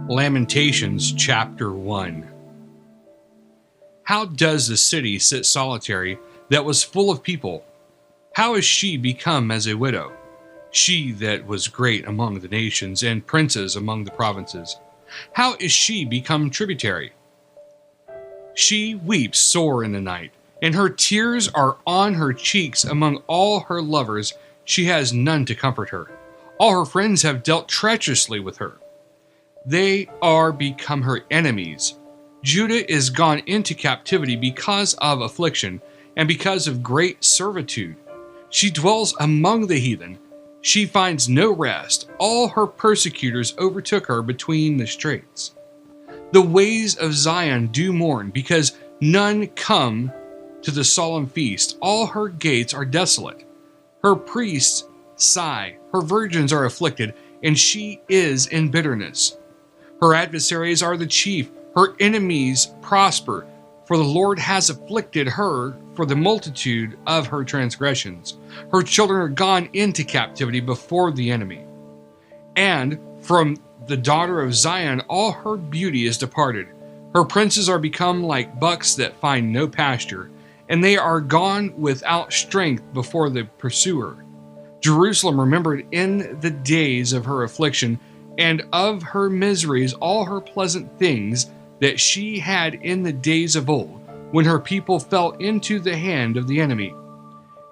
Lamentations Chapter 1. How does the city sit solitary that was full of people? How is she become as a widow? She that was great among the nations and princes among the provinces. How is she become tributary? She weeps sore in the night, and her tears are on her cheeks. Among all her lovers she has none to comfort her. All her friends have dealt treacherously with her. They are become her enemies. Judah is gone into captivity because of affliction and because of great servitude. She dwells among the heathen. She finds no rest. All her persecutors overtook her between the straits. The ways of Zion do mourn, because none come to the solemn feast. All her gates are desolate. Her priests sigh. Her virgins are afflicted, and she is in bitterness. Her adversaries are the chief. Her enemies prosper, for the Lord has afflicted her for the multitude of her transgressions. Her children are gone into captivity before the enemy. And from the daughter of Zion all her beauty is departed. Her princes are become like bucks that find no pasture, and they are gone without strength before the pursuer. Jerusalem remembered in the days of her affliction and of her miseries all her pleasant things that she had in the days of old, when her people fell into the hand of the enemy.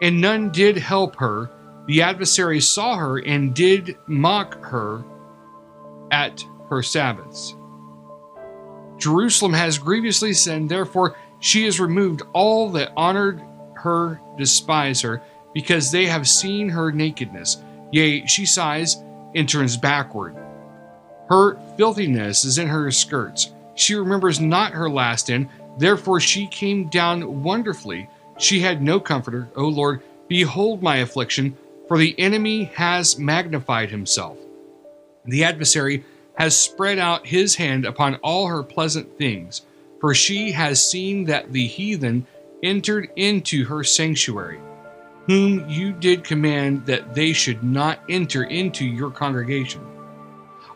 And none did help her. The adversaries saw her and did mock her at her Sabbaths. Jerusalem has grievously sinned, therefore she has removed. All that honored her despise her, because they have seen her nakedness. Yea, she sighs and turns backward. Her filthiness is in her skirts. She remembers not her last end, therefore she came down wonderfully. She had no comforter. O Lord, behold my affliction, for the enemy has magnified himself. The adversary has spread out his hand upon all her pleasant things, for she has seen that the heathen entered into her sanctuary, whom you did command that they should not enter into your congregation.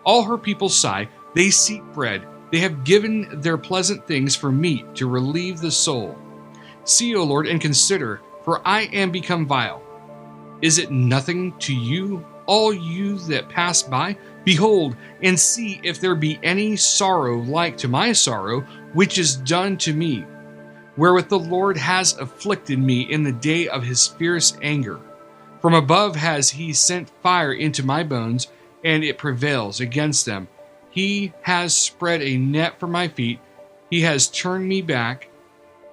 All her people sigh, they seek bread. They have given their pleasant things for meat to relieve the soul. See, O Lord, and consider, for I am become vile. Is it nothing to you, all you that pass by? Behold, and see if there be any sorrow like to my sorrow, which is done to me, wherewith the Lord has afflicted me in the day of his fierce anger. From above has he sent fire into my bones, and it prevails against them. He has spread a net for my feet. He has turned me back.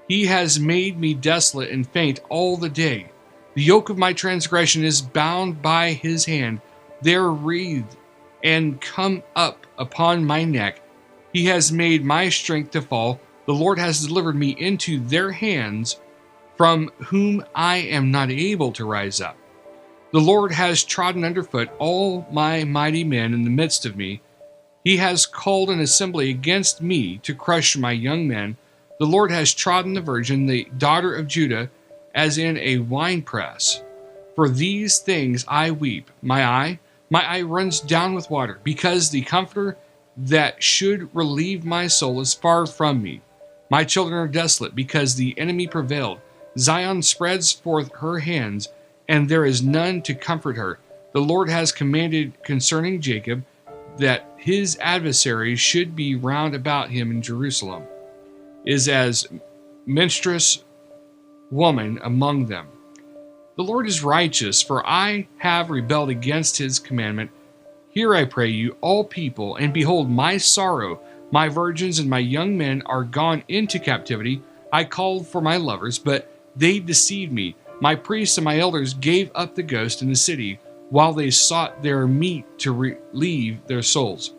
He has made me desolate and faint all the day. The yoke of my transgression is bound by his hand. They are wreathed and come up upon my neck. He has made my strength to fall. The Lord has delivered me into their hands, from whom I am not able to rise up. The Lord has trodden underfoot all my mighty men in the midst of me. He has called an assembly against me to crush my young men. The Lord has trodden the virgin, the daughter of Judah, as in a winepress. For these things I weep. My eye runs down with water, because the comforter that should relieve my soul is far from me. My children are desolate, because the enemy prevailed. Zion spreads forth her hands, and there is none to comfort her. The Lord has commanded concerning Jacob that his adversaries should be round about him in Jerusalem, is as menstruous woman among them. The Lord is righteous, for I have rebelled against his commandment. Hear, I pray you, all people, and behold my sorrow. My virgins and my young men are gone into captivity. I called for my lovers, but they deceived me. My priests and my elders gave up the ghost in the city, while they sought their meat to relieve their souls.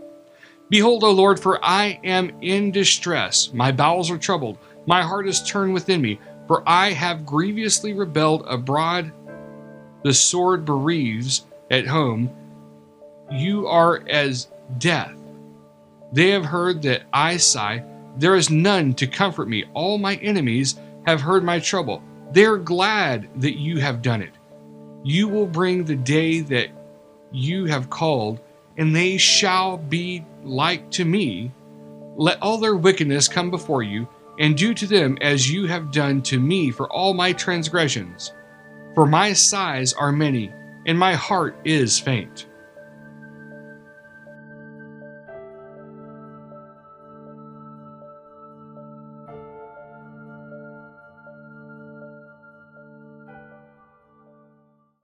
Behold, O Lord, for I am in distress. My bowels are troubled. My heart is turned within me, for I have grievously rebelled abroad. The sword bereaves at home. You are as death. They have heard that I sigh. There is none to comfort me. All my enemies have heard my trouble. They are glad that you have done it. You will bring the day that you have called, and they shall be like to me. Let all their wickedness come before you, and do to them as you have done to me for all my transgressions. For my sighs are many, and my heart is faint.